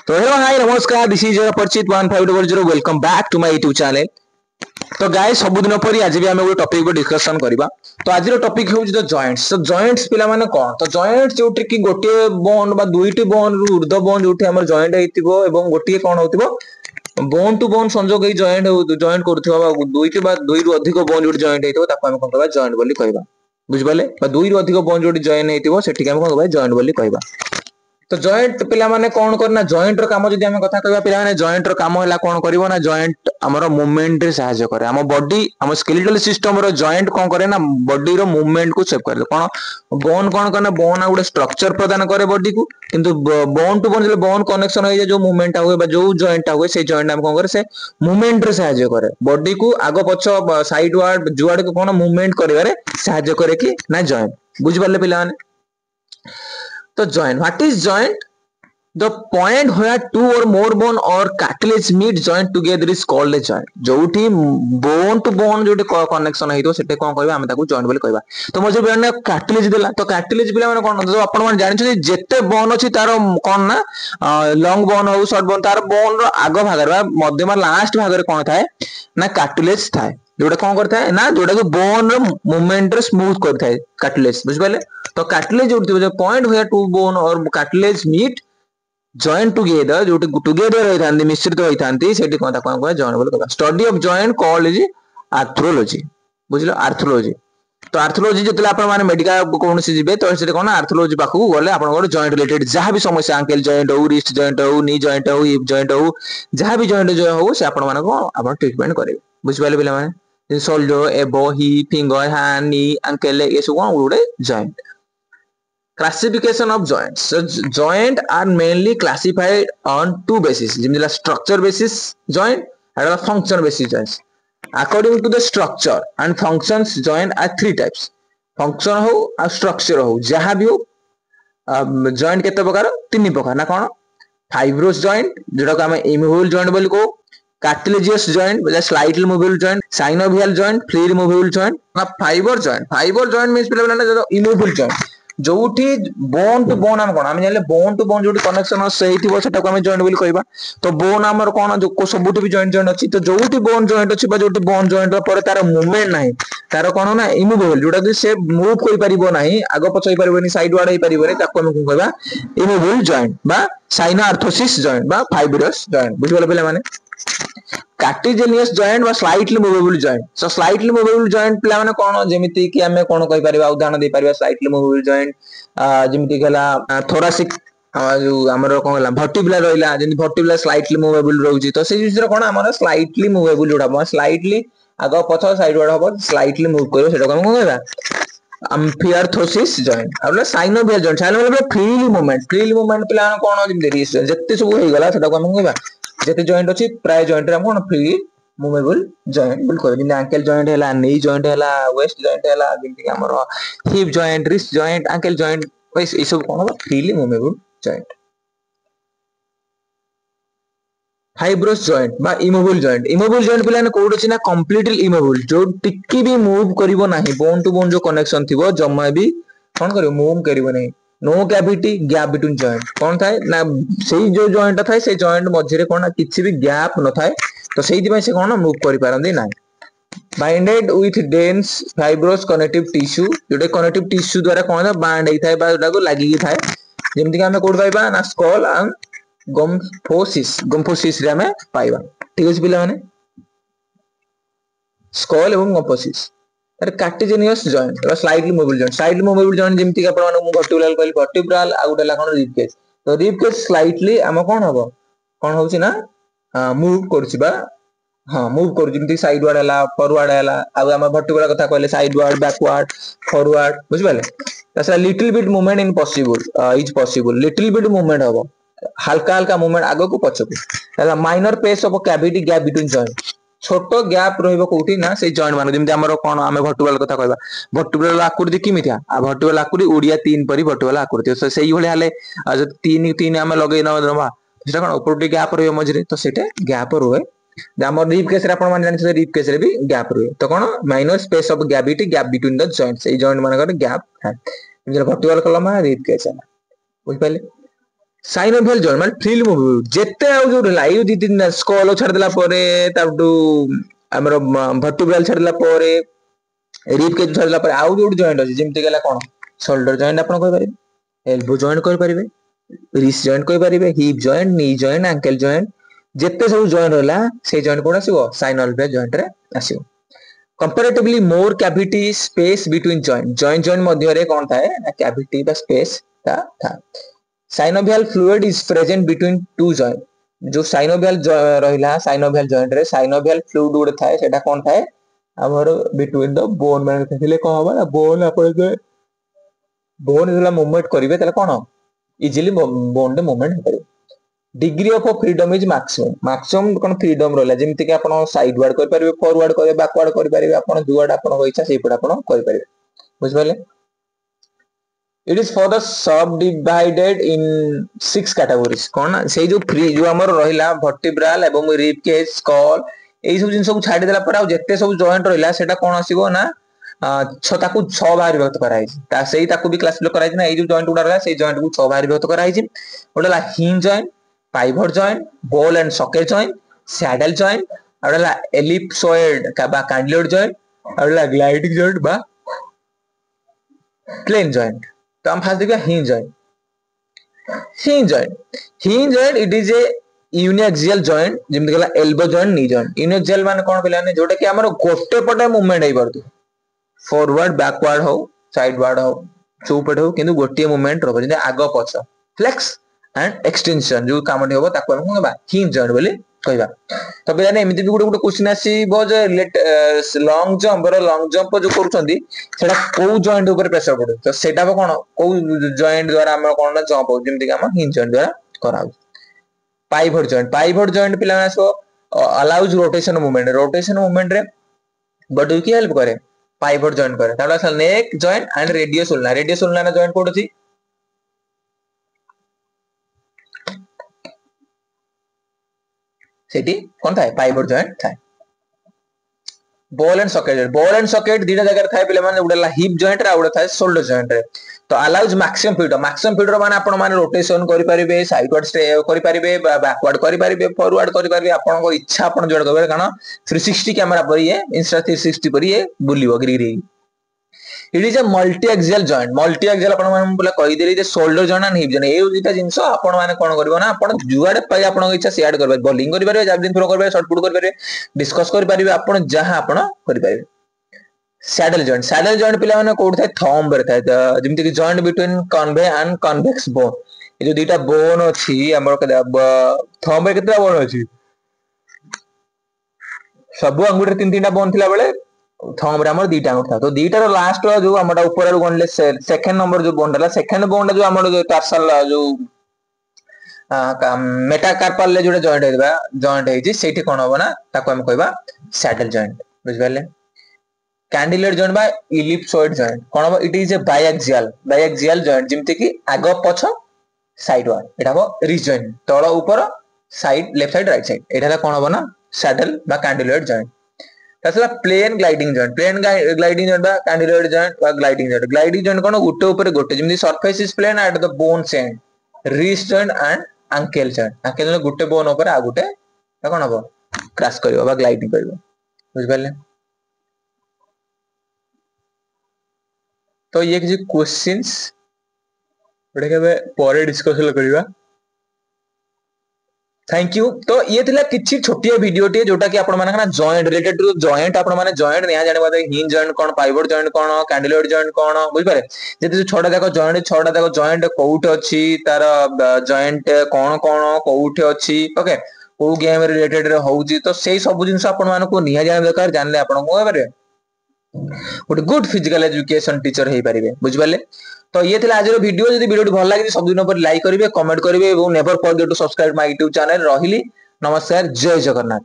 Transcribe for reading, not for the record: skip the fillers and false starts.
तो hello hi नमस्कार this is your परिचित 1500 welcome back to my YouTube channel. तो गाइस सबुदिन परी आज भी आम गोटे टॉपिक पर डिस्कशन करबा। तो आज टॉपिक हूँ द जॉइंट्स। तो जॉइंट्स पिला माने कौन तो जॉइंट्स जोटी कि गोटे बोन बा दुईटी बोन रु ऊर्ध्व बोन जोटी हमर जॉइंट हेतिबो एवं गोटे कोन होतिबो बोन टू बोन संजोग ही जॉइंट करथिबा बा दुईटी बा दुई रु अधिक बोन जोटी जॉइंट हेतिबो ताको हम कोन कहबा जॉइंट बोली कहबा। बुझिबाले बा दुई रु अधिक बोन जोटी जॉइंट हेतिबो सेठी हम कोन कहबा जॉइंट बोली कहबा। तो जॉइंट पिला माने कौन करना जॉइंट रो काम जदी हम कथा कहबा पिला माने जॉइंट रो काम होला कौन करिवो ना जॉइंट हमरो मूवमेंट रे सहायता करे। हम बॉडी हम स्केलेटल सिस्टम रो जॉइंट कौन करे ना बॉडी रो मूवमेंट को सेव करे। कौन बोन कौन करना बोन आ गुडे स्ट्रक्चर प्रदान करे बॉडी को किंतु बोन टू बोन जले बोन कनेक्शन होय जो मूवमेंट हुए बा जो जॉइंट हुए से जॉइंट हम कौन करे से मूवमेंट रे सहायता करे। बॉडी को आगो पछ साइड वार्ड जुआड को कौन मूवमेंट करिवारे सहायता करे कि ना जॉइंट। बुझ पाले पिला माने। तो joint, what is joint? The point where two or more bone or cartilage meet joint together is called a joint. जोठी bone to bone जोठी connection है तो सेटे कौन कहबा हम ताको joint बोली कहबा। तो मजे बिना cartilage देला तो cartilage बिला माने कोन जो आपण मान जानि छ जेते bone अछि तार कोन ना long bone हो short bone तार bone रो आगो भाग रे मध्य मा लास्ट भाग रे कोन थाए ना cartilage थाए जोटा कोन करता है ना जोटा को bone रो movement रे smooth करता है cartilage। बुझ पाले तो cartilage जो point where two bone or cartilage meet joint together जो together होई थांती मिश्रित होई थांती सेठी कोन कहबा joint बोली कहबा। Study of joint called is arthrology. बुझलो आर्थ्रोलॉजी। तो आर्थ्रोलॉजी जतले आपण माने मेडिकल कोन से जिबे तो सेठी कोन आर्थ्रोलॉजी पाखु गले आपण गोटे जॉइंट रिलेटेड जहां भी समस्या एंकल जॉइंट हो रिस्ट जॉइंट हो नी जॉइंट हो हिप जॉइंट हो जहां भी जॉइंट जो हो से आपण माने को आपण ट्रीटमेंट करेबे। बुझ पाले पिला माने शोल्डर एबो हिप फिंगर हैंड नी एंकल ये सब कोन गुडे joint. Classification of joints. So joint are mainly classified on two bases. जिम्मेला structure basis joint and function basis joints. According to the structure and functions joint are three types. Function हो और structure हो जहाँ भी हो joint केते प्रकार तीन प्रकार ना कौन fibrous joint जोटा को हमें immovable joint बोली को cartilaginous joint मतलब slightly movable joint synovial joint freely movable joint ना fiber joint means पिला ना जो immovable joint जोठी बोन टू बोन हम कोन हम जाले बोन टू बोन जोठी कनेक्शन सेहिथिबो सेटा को हम जॉइंट बोली कहबा। तो बोन हमर कोन जो को सबुठी भी जॉइंट जॉइंट अछि तो जोठी बोन जॉइंट अछि बा जोठी बोन जॉइंट पर तार मूवमेंट नाही तार कोन ना इमूवेबल जोटा कि से मूव करि परिबो नाही आगो पछ होई परिबोनी साइड वार्ड होई परिबोनी ताको हम कोन कहबा इमूवेबल जॉइंट बा साइनोआर्थोसिस जॉइंट बा फाइब्रस जॉइंट। बुझिबले पिला माने कार्टिलेजियस जॉइंट बा स्लाइटली मूवेबल जॉइंट। सो स्लाइटली मूवेबल जॉइंट पिला माने कोन जेमिति कि हमें कोन कहि परिबा उदाहरण दे परिबा स्लाइटली मूवेबल जॉइंट जेमिति गला थोरासिक जो हमर कोन गला वर्टिब्रल रहिला जेमिति वर्टिब्रल स्लाइटली मूवेबल रहउची तो से जिसर कोन हमर स्लाइटली मूवेबल जोडा स्लाइटली आगो पछ साइड वार्ड हो स्लाइटली मूव करियो सेटा हम कोन कहबा अम्फियार्थोसिस जॉइंट अब साइनोवियल जॉइंट फ्रीली मूवमेंट पिला कोन जेमिति जत्ते सब होई गला सेटा हम कहबा जेते जॉइंट अछि प्राय जॉइंट रे हम कोन फ्री मूवेबल जॉइंट बोल कहबे जेमिति एंकल जॉइंट हैला नी जॉइंट हैला वेस्ट जॉइंट हैला जेमिति हमर hip joint wrist joint ankle joint वैस ई सब कोन freely movable joint. Fibrous joint बा इमूवेबल जॉइंट पिला ने कोड अछि ना कंप्लीटली इमूवेबल जो टिक्की भी मूव करिवो नाही बोन टू बोन जो कनेक्शन थिबो जम्मा भी कोन करिवो मूव करिवो नाही no cavity gap between joint कौन थाए ना सेही जो जॉइंट थाए से जॉइंट मझरे कोन किछि भी गैप न थाए तो सेही दिबे से कोन मूव करि पारंदी नाही। Binded with dense fibrous connective tissue Jote connective tissue द्वारा कोन बाइंड हेइ थाए बा जोटा को लागि थाए जेमति कि हमें कोड पाइबा ना स्कल एंड गम्फोसिस रे हमें पाइबा। ठीक अछि पिला माने स्कल एवं गम्फोसिस अरे कार्टिलेजियस जॉइंट और स्लाइटली मूवेबल जॉइंट जेमति कि आपण मु वर्टिब्रल कहली वर्टिब्रल आ गुटे ला कोन रिब केस तो रिब केस स्लाइटली हम कोन हबो कोन होउची ना मूव करछि बा हां मूव कर जेमति साइड वार्ड हला फॉरवर्ड हला आ हम वर्टिब्रल कथा कहले साइड वार्ड बैकवर्ड फॉरवर्ड बुझ पाले तसला little bit movement in possible is possible little bit movement हबो हल्का हल्का मूवमेंट आगो को पछो को minor space of cavity gap between joint छोटो गैप रहइबो कोठी ना से जॉइंट माने जेमति हमर कोन हमें वर्टिब्रल कथा कहबा वर्टिब्रल आकृति किमिथिया आ वर्टिब्रल आकृति ओडिया 3 परी वर्टिब्रल आकृति तो सेही भले हाले जो 3 हमें लगे न दमा सेटा कोन ऊपर गैप रहइबो मझरे तो सेटा गैप रहे हमर रिब केस रे आपण मान जानि रिब केस रे भी गैप रहे तो कोन minor space of cavity gap between the joints ए जॉइंट माने गैप है जेमति वर्टिब्रल कलम रिब केस है बुझ पाले। साइनोभियल जॉइंट माने फ्रीली मूव जेते आउ जो लाइव दी दिन स्कॉल छाड़ देला परे ताबडू हमर वर्टिब्रल छाड़ देला परे रिब के छाड़ देला परे आउ जो जॉइंट अछि जेमति गेला कोन शोल्डर जॉइंट आपण कहि परिबे एल्बो जॉइंट कहि परिबे रिस्ट जॉइंट कहि परिबे hip joint knee joint ankle joint जेते सब जॉइंट होला से जॉइंट कोन आसीबो साइनोभियल जॉइंट रे आसीबो comparatively more cavity space between joint मध्य रे कोन थाए ना cavity बा space ता था synovial fluid is present between two joint जो synovial रहिला synovial joint रे synovial fluid उड थाए सेटा कोन थाए हमर between the bone माने थिले को हबा bone आपण जे bone जला मूवमेंट करिवे तले कोन इजीली bone रे मूवमेंट हो परिबे degree of freedom is maximum कोन फ्रीडम रहला जेमति कि आपण साइड वार्ड कर परिबे फॉरवर्ड कर बैकवर्ड कर परिबे आपण जुआड आपण इच्छा सेही पड आपण कर परिबे बुझ पाले it is further subdivided in 6 categories कोन से जो फ्री जो हमर रहिला वर्टिब्रल एवं रिब केज स्कल एई सब जिंस को छाडी देला पर आ जत्ते सब जॉइंट रहिला सेटा कोन आसीबो ना ताकू 6 भाग विभक्त कराई ता सेही ताकू भी क्लासिफाई कराई ना ए जो जॉइंट उडा रहला सेही जॉइंट को 6 भाग विभक्त कराई ओडला hinge joint pivot joint ball and socket joint saddle joint अडला ellipsoid बा cantilever joint अडला gliding joint बा plane joint तो हम फास्ट देखिए hinge joint it is a uniaxial joint जेमति गला elbow joint knee joint uniaxial माने कोन पिला ने जोटा कि हमर गोटे पटे मूवमेंट हेइ परतु फॉरवर्ड बैकवर्ड हो साइडवर्ड हो चौपट हो किंतु गोटे मूवमेंट रहबो जे आगो पछ फ्लेक्स एंड एक्सटेंशन जो काम होबो ताको हम कहबा हिंज जॉइंट बोली कहबा तबे जाने एमिति भी गुटे क्वेश्चन आसीबो जे लॉन्ग जंप जो करूछंदी सेटा को जॉइंट ऊपर प्रेशर पडो तो सेटा कोन को जॉइंट द्वारा हम कोन ना जंप हो जेमति कि हम हिंज जॉइंट द्वारा कराउ पाइवट जॉइंट पिला आसो अलाउज रोटेशन मूवमेंट रे बॉडी की हेल्प करे पाइवट जॉइंट करे ताला सल नेक जॉइंट एंड रेडियस उल्ना ना जॉइंट कोड अछि सेठी कोन थाए पाइवट जॉइंट थाए बॉल एंड सॉकेट दीटा जगह थाए पिले माने उडला हिप जॉइंट रा उडा थाए शोल्डर जॉइंट रे तो अलाउज मैक्सिमम फ्रीडम माने आपण माने रोटेशन करि परिबे साइडवर्ड स्टे करि परिबे बैकवर्ड करि परिबे फॉरवर्ड करि परिबे आपण को इच्छा आपण जोड करबे काना 360 कैमरा पर ये इंस्टा 360 पर ये बुलियो गिरी it is a multiaxial आपण माने बोला कहि देली जे shoulder joint and hip joint ए दुटा जिंस आपण माने कोन करबो ना आपण जुआडे पाइ आपण इच्छा शेयर करबे बॉलिंग करि परिबे जैवलिन थ्रो करबे शॉट पुट करि परिबे डिस्कस करि परिबे आपण जहां आपण करि परिबे सैडल जॉइंट पिला माने कोड थाए थंब रे थाए जेमति कि joint between concave and convex bone ए जो दुटा बोन अछि हमर थंब रे केतरा बोन अछि सब अंगुठे तीन तीनटा बोन थिला बेले थंब रे हमर दीटा अंगुठा तो दीटा रो लास्ट जो हमडा ऊपर रो गणले सेकंड नंबर जो बोन डला सेकंड बोन जो हमर जो टार्सल जो मेटाकार्पल ले जोडे जॉइंट हेछि सेठी कोन होबो ना ताको हम कहबा सैडल जॉइंट बुझ पाले कैंडिलेट जॉइंट बा इलिप्सॉइड जॉइंट कोन होबो it is a biaxial joint जेमति कि आगो पछ साइड वार्ड एटा हो रिज जॉइंट तळ ऊपर side left side right side एटा कोन होबो ना सैडल बा कैंडिलेट जॉइंट तासला प्लेन ग्लाइडिंग जॉइंट बा कैंडिलेट जॉइंट बा ग्लाइडिंग जॉइंट कोन गुटे ऊपर गुटे जेमति surface is plane at the bone and wrist joint and ankle joint गुटे बोन ऊपर आ गुटे कोन होबो क्रैश करबो बा ग्लाइडिंग करबो बुझ पाले तो ये किसी क्वेश्चंस बड़े के परे डिस्कशन करिवा थैंक यू तो ये थिला किछि छोटिया वीडियो टे जोटा कि आपण माने ना जॉइंट रिलेटेड टू जॉइंट आपण माने जॉइंट निया जाने बात हिंज जॉइंट कोन पाइवट जॉइंट कोन कैंडिलेट जॉइंट कोन बुझ पारे जति छोटा देखो जॉइंट कोउट अछि तार जॉइंट कोन कोन कोउट अछि ओके को गेम रिलेटेड रे होउजी तो सेही सब जिंस आपण माने को निया जाने दरकार जानले आपण को पारे गोटे गुड फिजिकल एजुकेशन टीचर हेई परिबे बुझ पाले तो ये थिला आज वीडियो जदी वीडियो भल लागे सब दिन पर लाइक करिवे कमेंट करिवे एवं never forget to subscribe my YouTube channel रहिली नमस्कार जय जगन्नाथ।